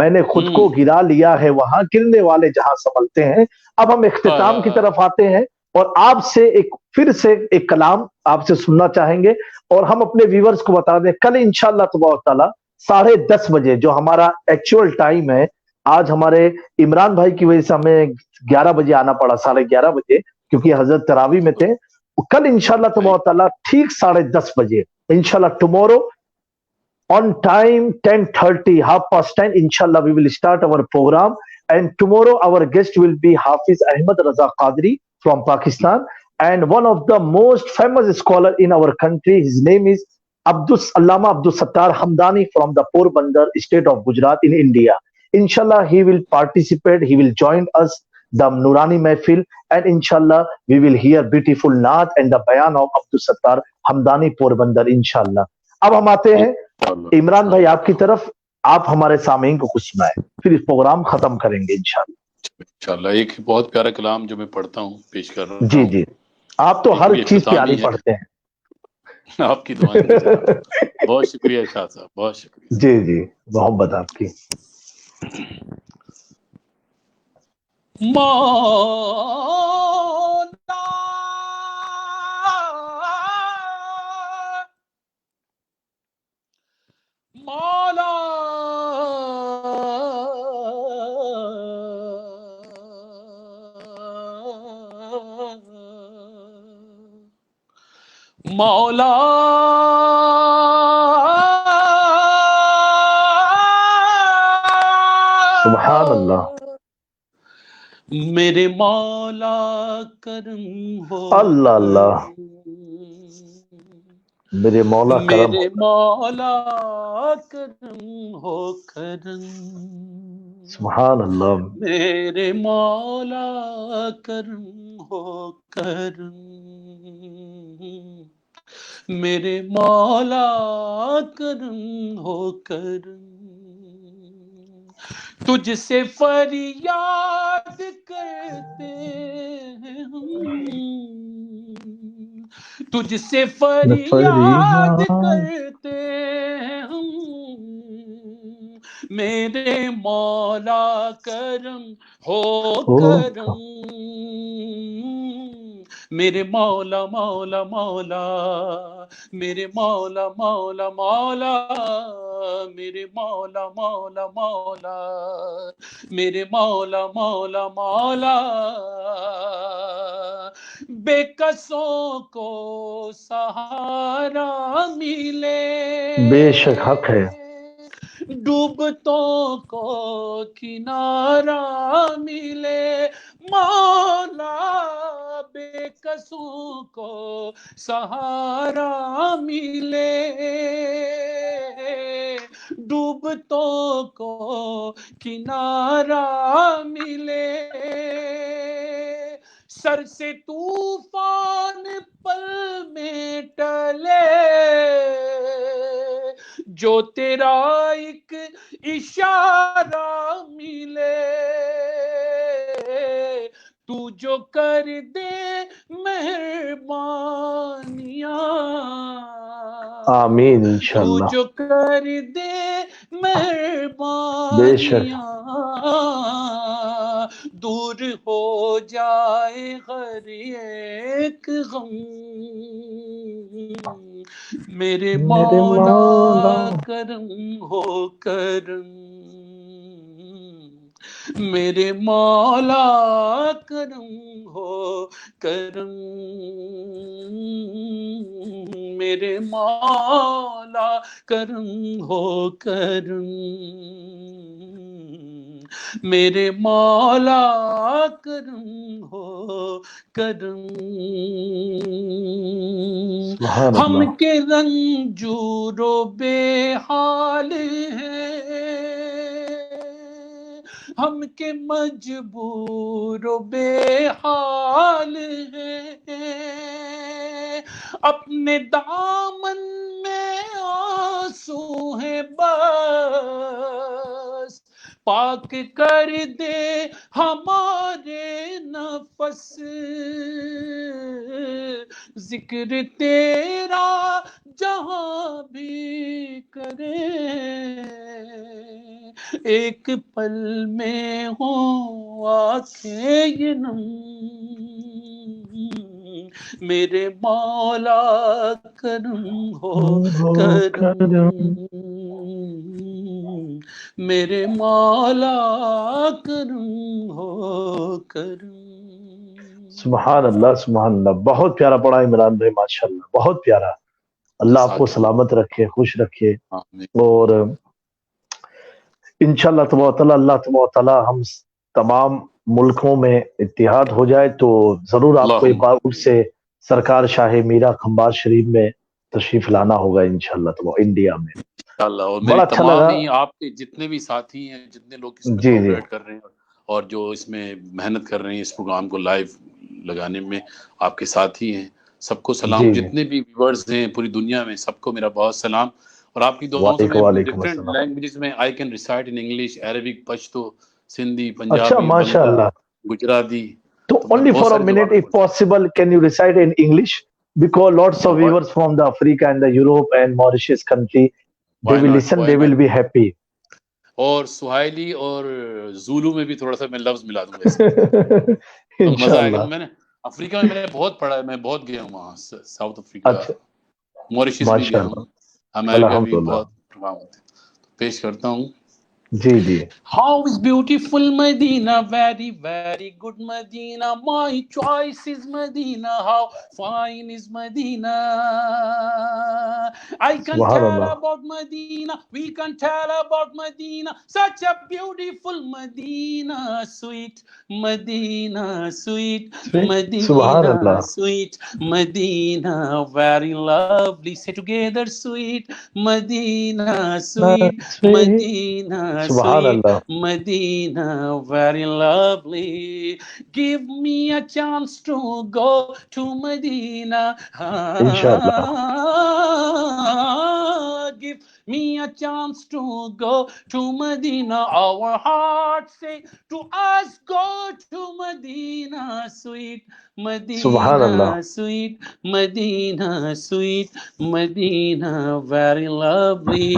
میں نے خود کو گرا لیا ہے وہاں گرنے والے جہاں سنبھلتے ہیں. اب ہم اختتام کی طرف آتے ہیں اور آپ سے پھر سے ایک کلام آپ سے سننا چاہیں گے اور ہم اپنے ویورز کو بتا دیں کل انشاءاللہ تبارک تعالیٰ 10:30 بجے جو ہمارا ایکچوئل ٹائم ہے. آج ہمارے عمران بھائی کی وجہ سے ہمیں 11 بجے آنا پڑا 11:30 بجے کیونکہ حضرت تراوی میں تھے. کل انشاءاللہ تبارک تعالیٰ ٹھیک 10:30 بجے انشاءاللہ tomorrow on time 10:30 10:30 inshallah we will start our program, and tomorrow our guest will be Hafiz Ahmad Raza Qadri from Pakistan and one of the most famous scholar in our country. His name is Allama Abdul Sattar Hamdani from the Porbandar state of Gujarat in India. Inshallah he will participate, he will join us the Nurani Mehfil, and inshallah we will hear beautiful naat and the bayan of Abdul Sattar Hamdani Porbandar inshallah. اب ہم آتے ہیں عمران بھائی آپ کی طرف, آپ ہمارے سامعین کو کچھ سنائیں پھر اس پروگرام ختم کریں گے انشاءاللہ. ایک بہت پیارا کلام جو میں پڑھتا ہوں پیش کر رہا ہوں. جی جی, آپ تو ہر چیز پیاری پڑھتے ہیں. آپ کی دعائیں بہت شکریہ شاہ صاحب, بہت شکریہ. جی جی, محبت آپ کی. مولا مولا سبحان اللہ, میرے مولا کرم ہو, اللہ اللہ, میرے مولا کرم, میرے مولا کرم ہو کرم, سبحان اللہ, میرے مولا کرم ہو کرم, میرے مولا کرم ہو کرم. تجھ سے فریاد کرتے ہیں ہم, تجھ سے فریاد کرتے ہیں ہم, میرے مولا کرم ہو کرم, میرے مولا مولا مولا, میرے مولا مولا مولا, میرے مولا مولا مولا, میرے مولا مولا مولا. بے کسوں کو سہارا ملے, بے شک حق ہے, ڈوبتوں کو کنارہ ملے, مولا بے کسوں کو سہارا ملے, ڈوبتوں کو کنارہ ملے. سر سے طوفان پل میں ٹلے, جو تیرا ایک اشارہ ملے, تو جو کر دے مہربانیاں, آمین تو انشاءاللہ, جو کر دے مہربانیاں, دور ہو جائے ہر ایک غم, میرے مولا کرم ہو کرم, میرے مولا کرم ہو کرم, میرے مولا کرم ہو کرم, میرے مولا کرم ہو کرم. ہم کے رنجور و بے حال ہیں, ہم کے مجبور و بے حال ہیں, اپنے دامن میں آنسو ہیں بس, پاک کر دے ہمارے نفس, ذکر تیرا جہاں بھی کرے، ایک پل میں ہو آنکھیں یہ نم، میرے مولا کرم ہو کرم، میرے مولا کرم ہو کرم۔ سبحان اللہ سبحان اللہ، بہت پیارا پڑھا عمران بھائی، ماشاءاللہ بہت پیارا۔ اللہ آپ کو سلامت رکھے، خوش رکھے، اور انشاءاللہ تبارک تعالیٰ اللہ تبارک تعالیٰ ہم تمام ملکوں میں اتحاد ہو جائے تو ضرور آپ کو ایک بار اس سے سرکار شاہ میرا خمباز شریف میں تشریف لانا ہوگا انشاءاللہ تبارک انڈیا میں۔ انشاءاللہ، اور بڑا میری اچھا تمام لگا ہی آپ کے جتنے بھی ساتھی ہیں، جتنے لوگ اس میں جی جی کوآپریٹ کر رہے ہیں اور جو اس میں محنت کر رہے ہیں اس پروگرام کو لائیو لگانے میں، آپ کے ساتھی ہیں، سب کو سلام۔ جی جی، جتنے بھی ویورز ہیں پوری دنیا میں، سب کو میرا بہت سلام۔ اور آپ کی دعاؤں سے میں وعلیکم ڈفرینٹ السلام۔ لینگویجز میں I can recite in English, Arabic, Pashto, Sindhi, اچھا پنجابی، بنگلہ، ماشاءاللہ، گجراتی، تو تو میں only بہت for a ساری minute زبانوں if possible can you recite in English, because lots of میں viewers from the Africa and the Europe and Mauritius country, they why will not, listen, why they not. will be happy. اور سہیلی اور Zulu میں بھی تھوڑا سا میں لفظ ملا دوں گا اس میں، تو مزہ آئے گا۔ انشاءاللہ، میں نے افریقہ میں میں نے بہت پڑھا ہے، میں بہت گیا ہوں وہاں، ساؤتھ افریقہ، اچھا موریشس بھی گیا ہوں، ماشاءاللہ، امریکہ بھی الحمدللہ، بہت پروگرام ہوتے ہیں۔ تو پیش کرتا ہوں۔ جی جی، How is beautiful Medina, very, very good Medina. My choice is Medina. How fine is Medina. I can سبحان tell Allah, about Medina. We can tell about Medina. Such a beautiful Medina. Sweet Medina, sweet سبحان Medina, اللہ، sweet Medina. Very lovely. Say together, sweet Medina, sweet Medina, سبحان sweet Allah, Medina, very lovely. Give me a chance to go to Medina. انشاءاللہ، Give me a chance to go to Medina. Our hearts say to us, go to Medina, sweet سبحان اللہ، Medina, sweet Medina, sweet Medina, very lovely.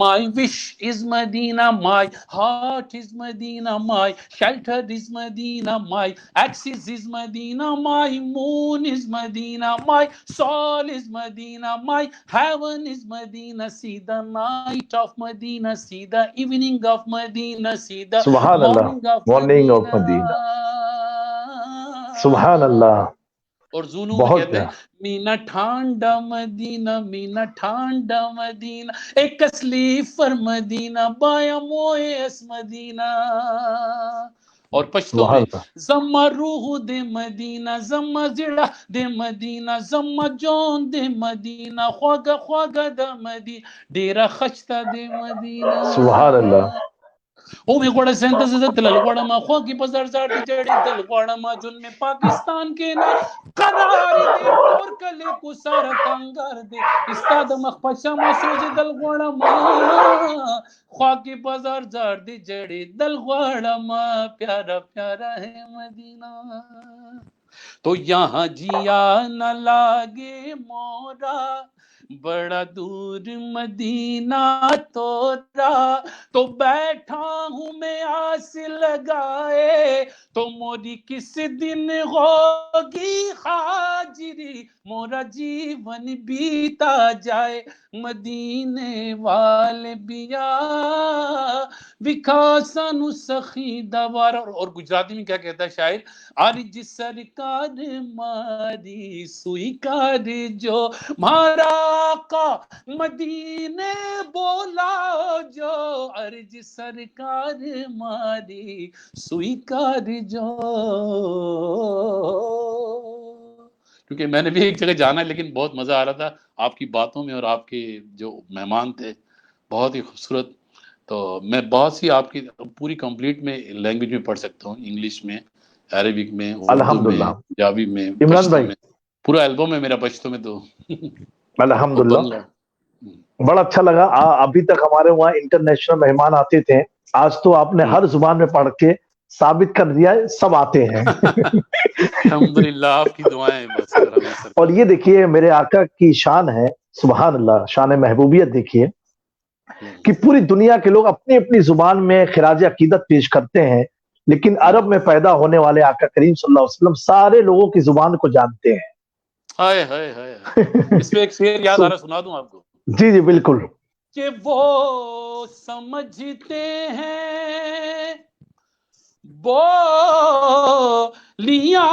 My wish is Medina, my heart is Medina, my shelter is Medina, my axis is Medina, my moon is Medina, my soul is Medina, my heaven is Medina. See the night of Medina, see the evening of Medina, see the سبحان اللہ، morning of morning of Medina. مدینہ، سبحان اللہ، اور Zulu میں بہت کہتے ہیں پیارا، مینا ٹھانڈا مدینہ، مینا ٹھانڈا مدینہ، ایک اسلیفر مدینہ، بایا موئے اس مدینہ۔ اور پشتو سبحان میں اللہ، زما روح دے مدینہ، زما زڑا دے مدینہ، زما جون دے مدینہ، خواگا خواگا دا مدینہ، ڈیرا خشتا دے مدینہ۔ سبحان اللہ، او می غوړه سنت زده تلل غوړه ما خو کی په زر زر دی جړې دل غوړه ما جون میں پاکستان کے نا قرار دے تور کلے کو سارا کنگار دے استاد مخ پشا ما سوز دل غوړه ما خو کی په زر زر دی جړې دل غوړه ما پیارا پیارا ہے مدینہ تو یہاں جیا نہ لاگے مورا بڑا دور مدینہ تورا تو بیٹھا ہوں میں آس لگائے تو موری کس دن ہوگی حاضری مورا جیون بیتا جائے مدینے والے بیا وکاسن سخی دوار اور گجراتی میں کیا کہتا ہے شاعر آرج سرکار ماری سوئی کار جو مارا آقا مدینے بولا جو عرج سرکار ماری سوئی کار جو کیونکہ میں نے بھی ایک جگہ جانا ہے لیکن بہت مزہ آ رہا تھا آپ کی باتوں میں اور آپ کے جو مہمان تھے بہت ہی خوبصورت تو میں بہت سی آپ کی پوری کمپلیٹ میں لینگویج میں پڑھ سکتا ہوں انگلش میں عربک میں اردو میں الحمدللہ، پنجابی میں عمران پشتو بھائی، میں پورا البم ہے میرا پشتو میں تو الحمدللہ، بنگلہ بڑا اچھا لگا۔ ابھی تک ہمارے وہاں انٹرنیشنل مہمان آتے تھے، آج تو آپ نے ہر زبان میں پڑھ کے ثابت کر دیا ہے سب آتے ہیں۔ الحمدللہ آپ کی دعائیں بس کرم ہے اور سرکار۔ یہ دیکھیے میرے آقا کی شان ہے سبحان اللہ، شان محبوبیت دیکھیے کہ پوری دنیا کے لوگ اپنی اپنی زبان میں خراج عقیدت پیش کرتے ہیں، لیکن عرب میں پیدا ہونے والے آقا کریم صلی اللہ علیہ وسلم سارے لوگوں کی زبان کو جانتے ہیں. ہائے ہائے ہائے. اس پہ ایک شعر یاد آ رہا، سنا دوں آپ کو. جی جی بالکل. کہ وہ سمجھتے ہیں بولیاں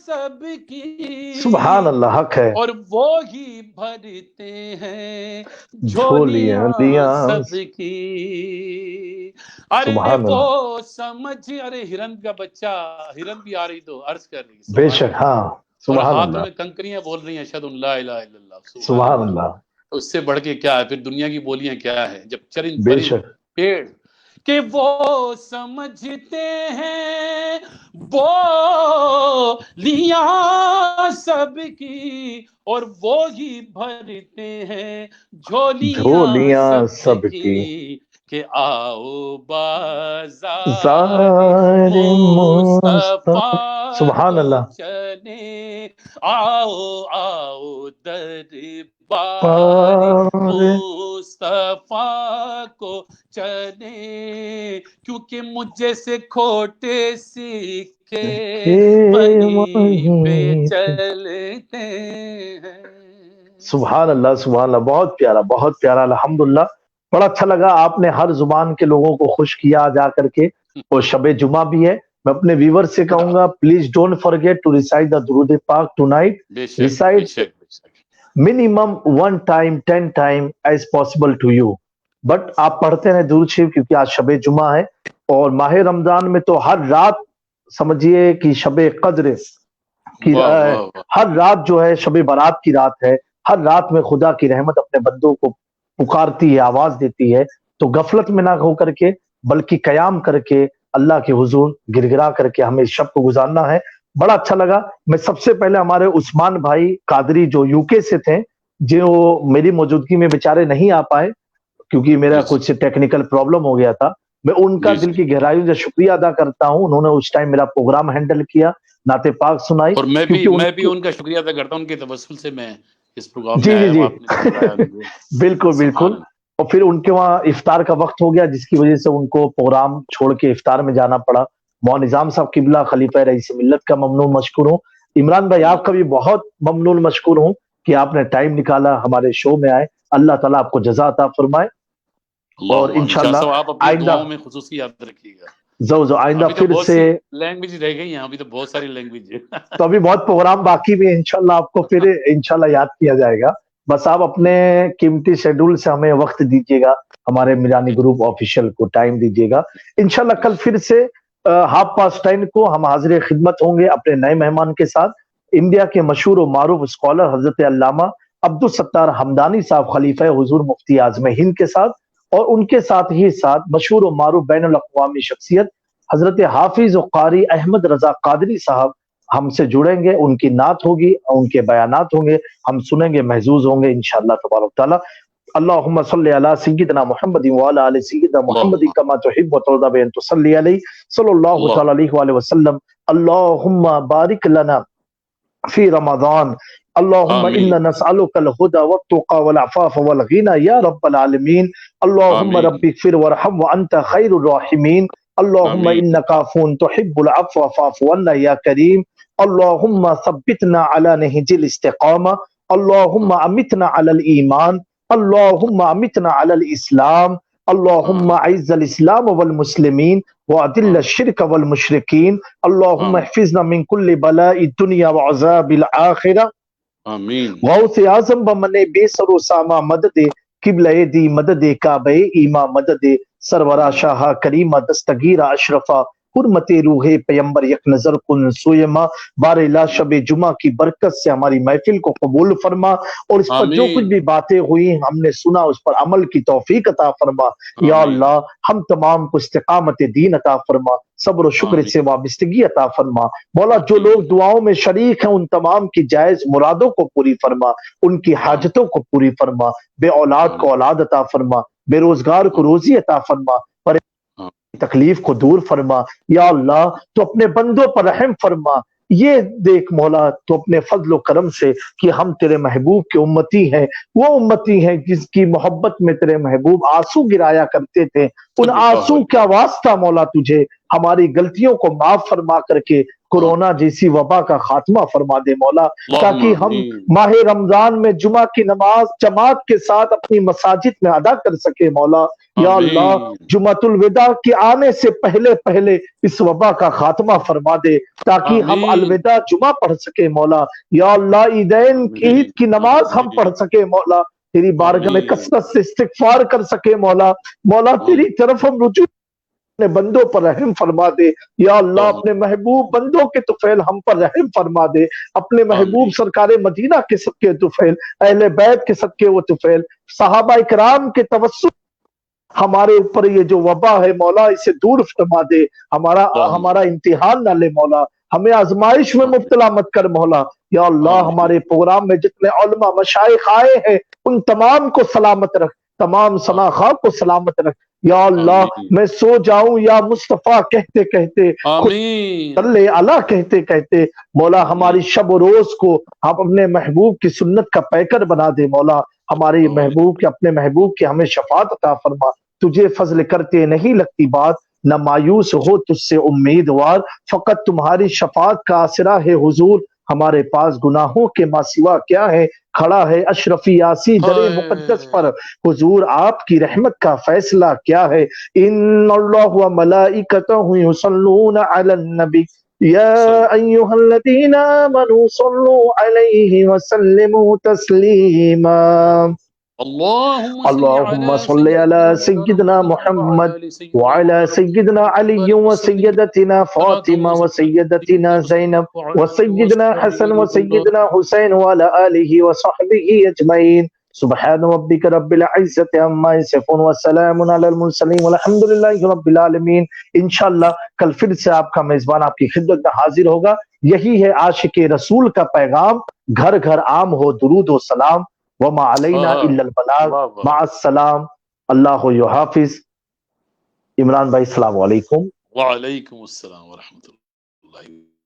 سب کی، سبحان اللہ، حق ہے. اور وہی بھرتے ہیں جھولیاں سب کی. ارے وہ سمجھ، ارے ہرن کا بچہ، ہرن بھی آ رہی تو عرض کر رہی. بے شک، ہاں اور سبحان ہاتھ اللہ، میں کنکریاں بول رہی ہیں اشہد ان لا الہ الا اللہ. سبحان اللہ. اس سے بڑھ کے کیا ہے پھر دنیا کی بولیاں کیا ہے جب چرند بے پرند شک. پیڑ. کہ وہ سمجھتے ہیں بولیاں سب کی، اور وہی بھرتے ہیں جھولیاں سب کی. کہ آؤ بازار مصطفیٰ سبحان اللہ. چلے، آؤ آؤ دربار مصطفیٰ کو چلے، کیونکہ مجھے سے کھوٹے سکے وہیں پہ چلتے ہیں. سبحان اللہ، سبحان اللہ. بہت پیارا، بہت پیارا. الحمدللہ، بڑا اچھا لگا. آپ نے ہر زبان کے لوگوں کو خوش کیا جا کر کے. اور شب جمعہ بھی ہے. میں اپنے ویور سے کہوں گا please don't forget to recite the درود پاک tonight. Recite minimum 1 time 10 time as possible to you. But آپ پڑھتے ہیں درود شریف کیونکہ آج شب جمعہ ہے. اور ماہ رمضان میں تو ہر رات سمجھیے کہ شب قدر کی ہر رات جو ہے شب برات کی رات ہے. ہر رات میں خدا کی رحمت اپنے بندوں کو پکارتی ہے، آواز دیتی ہے. تو غفلت میں نہ ہو کر کے بلکہ قیام کر کے اللہ کے حضور گر گرا کر کے ہمیں اس شب کو گزارنا ہے. بڑا اچھا لگا. میں سب سے پہلے ہمارے عثمان بھائی قادری جو یو کے سے تھے، جو میری موجودگی میں بیچارے نہیں آ پائے کیونکہ میرا کچھ ٹیکنیکل پرابلم ہو گیا تھا، میں ان کا دل کی گہرائیوں سے شکریہ ادا کرتا ہوں. انہوں نے اس ٹائم میرا پروگرام ہینڈل کیا، نعت پاک سنائی. اور میں بھی ان کا شکریہ ادا کرتا ہوں، ان کے توسل سے میں اس پروگرام جی میں جی آیا جی ہوں. بالکل بالکل. اور پھر ان کے وہاں افطار کا وقت ہو گیا جس کی وجہ سے ان کو پروگرام چھوڑ کے افطار میں جانا پڑا. مولانا نظام صاحب قبلہ خلیفہ رئیس ملت کا ممنون مشکور ہوں. عمران بھائی آپ کا بھی بہت ممنون مشکور ہوں کہ آپ نے ٹائم نکالا ہمارے شو میں آئے. اللہ تعالیٰ آپ کو جزا عطا فرمائے. اور انشاءاللہ آپ اپنی دعاؤں میں خصوصی یاد رکھیے گا. آئندہ پھر سے لینگویج رہ گئی ہیں، ابھی تو بہت ساری لینگویج ہے تو ابھی بہت پروگرام باقی بھی انشاءاللہ آپ کو پھر انشاءاللہ یاد کیا جائے گا. بس آپ اپنے قیمتی شیڈول سے ہمیں وقت دیجیے گا، ہمارے میرانی گروپ آفیشیل کو ٹائم دیجیے گا. انشاءاللہ کل پھر سے 10:30 کو ہم حاضر خدمت ہوں گے اپنے نئے مہمان کے ساتھ. انڈیا کے مشہور و معروف اسکالر حضرت علامہ عبدالستار حمدانی صاحب خلیفہ حضور مفتی اعظم ہند کے ساتھ، اور ان کے ساتھ ہی ساتھ مشہور و معروف بین الاقوامی شخصیت حضرت حافظ و قاری احمد رضا قادری صاحب ہم سے جڑیں گے. ان کی نعت ہوگی، ان کے بیانات ہوں گے، ہم سنیں گے، محظوظ ہوں گے انشاءاللہ تبارک تعالی. اللہم صلی علی سیدنا محمد وعلی آل سیدنا محمد کما تحب وترضى بان تصلی علیہ صلی اللہ تعالی علیہ وآلہ وسلم. اللہم بارک لنا فی رمضان. اللہم انا نسألک الہدى والتقى والعفاف والغنى یا رب العالمین. اللہم رب اغفر وارحم وانت خیر الراحمین. اللہم انک عفو تحب العفو فاعف عنا یا کریم. اللہم ثبتنا علی نہج الاستقامہ. اللہم امیتنا علی الایمان. اللہم امیتنا علی الاسلام. اللہم اعز الاسلام والمسلمین واذل الشرک والمشرکین. اللہم احفظنا من کل بلاء الدنیا وعذاب الآخرہ. آمین. غوث اعظم بمن بے سر و ساما مدد قبلہ دی مدد کعبہ ایما مدد سرورہ شاہ کریمہ دستگیرہ اشرفہ حرمت روح پیمبر یک نظر کن سویما. بار الہ شب جمعہ کی برکت سے ہماری محفل کو قبول فرما، اور اس پر جو کچھ بھی باتیں ہوئی ہم نے سنا اس پر عمل کی توفیق عطا فرما. یا اللہ ہم تمام کو استقامت دین عطا فرما، صبر و شکر سے وابستگی عطا فرما. مولا جو لوگ دعاؤں میں شریک ہیں ان تمام کی جائز مرادوں کو پوری فرما، ان کی حاجتوں کو پوری فرما. بے اولاد کو اولاد عطا فرما، بے روزگار کو روزی عطا فرما، تکلیف کو دور فرما. یا اللہ تو اپنے بندوں پر رحم فرما. یہ دیکھ مولا تو اپنے فضل و کرم سے کہ ہم تیرے محبوب کے امتی ہیں، وہ امتی ہیں جس کی محبت میں تیرے محبوب آنسو گرایا کرتے تھے، ان آنسو کیا واسطہ مولا تجھے، ہماری غلطیوں کو معاف فرما کر کے کورونا جیسی وبا کا خاتمہ فرما دے مولا، تاکہ ہم ماہ رمضان میں جمعہ کی نماز جماعت کے ساتھ اپنی مساجد میں ادا کر سکے مولا۔ یا اللہ جمعۃ الوداع کے آنے سے پہلے پہلے اس وبا کا خاتمہ فرما دے تاکہ ہم الوداع جمعہ پڑھ سکے مولا۔ یا اللہ عیدین عید کی نماز ہم پڑھ سکے مولا، تیری بارگاہ میں کثرت سے استغفار کر سکے مولا۔ مولا تیری طرف ہم رجوع اپنے بندوں پر رحم فرما دے۔ یا اللہ اپنے محبوب بندوں کے طفیل ہم پر رحم فرما دے، اپنے محبوب سرکار مدینہ کے صدقے طفیل، اہل بیت کے صدقے وہ طفیل، صحابہ اکرام کے توسط ہمارے اوپر یہ جو وبا ہے مولا اسے دور فرما دے، ہمارا امتحان نہ لے مولا، ہمیں آزمائش میں مبتلا مت کر مولا۔ یا اللہ ہمارے پروگرام میں جتنے علماء مشائخ آئے ہیں ان تمام کو سلامت رکھ، تمام سناخواہ کو سلامت رکھ۔ یا اللہ میں سو جاؤں یا مصطفیٰ کہتے کہتے، صلی اللہ کہتے کہتے مولا ہماری شب و روز کو ہم اپنے محبوب کی سنت کا پیکر بنا دے مولا، ہمارے محبوب کے اپنے محبوب کی ہمیں شفاعت عطا فرما۔ تجھے فضل کرتے نہیں لگتی بات، نہ مایوس ہو تجھ سے امیدوار، فقط تمہاری شفاعت کا آسرا ہے حضور، ہمارے پاس گناہوں کے ماں سوا کیا ہے، کھڑا ہے اشرف یاسی در مقدس پر حضور آپ کی رحمت کا فیصلہ کیا ہے۔ ان اللہ و ملائکتہ یصلون علی النبی یا ایہا الذین آمنوا صلوا علیہ وسلموا تسلیما۔ اللهم صل على سيدنا محمد وعلى سيدنا علي وسيدتنا فاطمة وسيدتنا زينب وسيدنا حسن وسيدنا حسين وعلى آله وصحبه أجمعين سبحان ربك رب العزة عما يصفون وسلام على المرسلين والحمد لله رب العالمين۔ انشاءاللہ کل پھر سے آپ کا میزبان آپ کی خدمت میں حاضر ہوگا۔ یہی ہے عاشق رسول کا پیغام، گھر گھر عام ہو درود و سلام، وما علینا الا البلاغ، مع السلام، اللہ یحافظ۔ عمران بھائی السلام علیکم۔ وعلیکم السلام ورحمۃ اللہ۔